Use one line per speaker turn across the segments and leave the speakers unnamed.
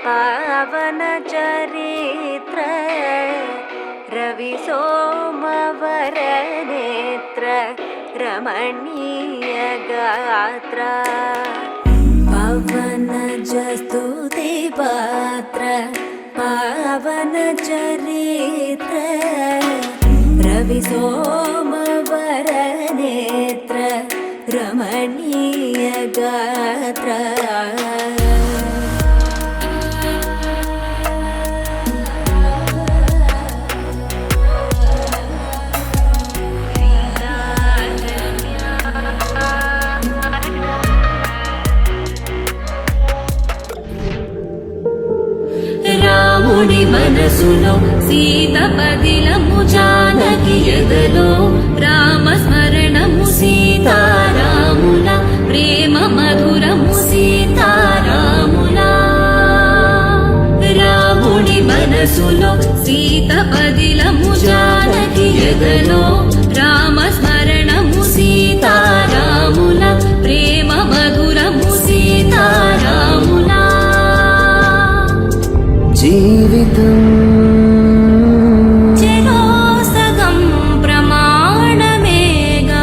पावन चरित्र रवि सोमवर नेत्र रमणीय गात्र पवन स्तुति पात्र पावन चरित्र रवि सोमवर नेत्र रमणीय गात्र
రాముని మనసులో సీత పదిలము జానకి ఎదలో రామస్మరణము సీతారాముల ప్రేమ మధురము సీతారాముల రాముని మనసులో సీత పదిలము జానకి ఎదలో రామస్మరణము సీతారాముల ప్రేమ మధురము సీతారాముల
జీవితం
చెరో సగం ప్రమాణమేగా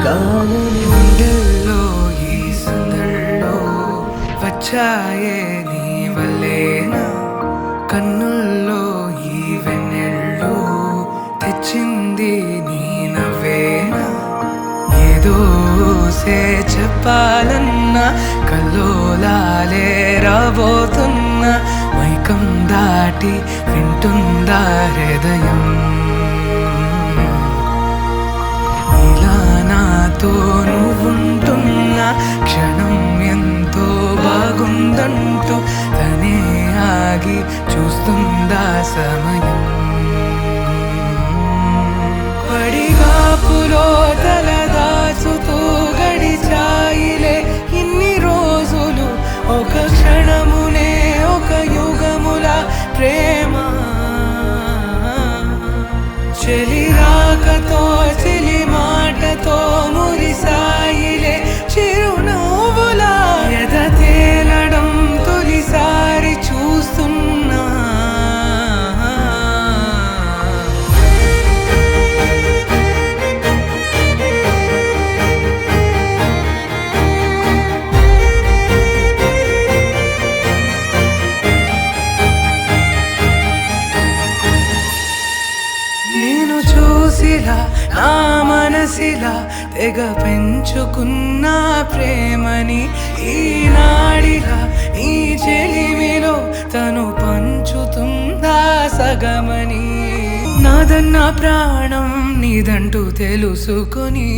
కాలంలో ఈ సందడిలో వచ్చాయే నీ వల్లేనా కన్నుల్లో ఈ వెన్నెళ్ళు తెచ్చింది నీ నవ్వేనా ఏదో సే చెప్పాలన్నా కల్లోలాలే రాబోతున్నా మైకం దాటి వింటుందా హృదయం ఇలా నాతో నువ్వుంటున్న క్షణం ఎంతో బాగుందంటూ తనే ఆగి చూస్తుందా సమయం పడిగాపులో తలదాచుతూ గడిచాయిలే ఇన్ని రోజులు ఒక క్షణమునే ఒక యుగముల ప్రేమ చెలి రాకతో చెలి మాటతో మురిసాయిలే చిరునవ్వులా ఎద తేలడం తొలిసారి చూస్తున్నా నేను చూసిలా నా మనసిలా తెగ పెంచుకున్న ప్రేమని ఈనాడిలా ఈ చెలిమిలో తను పంచుతుందా సగమని నాదన్న ప్రాణం నీదంటూ తెలుసుకొని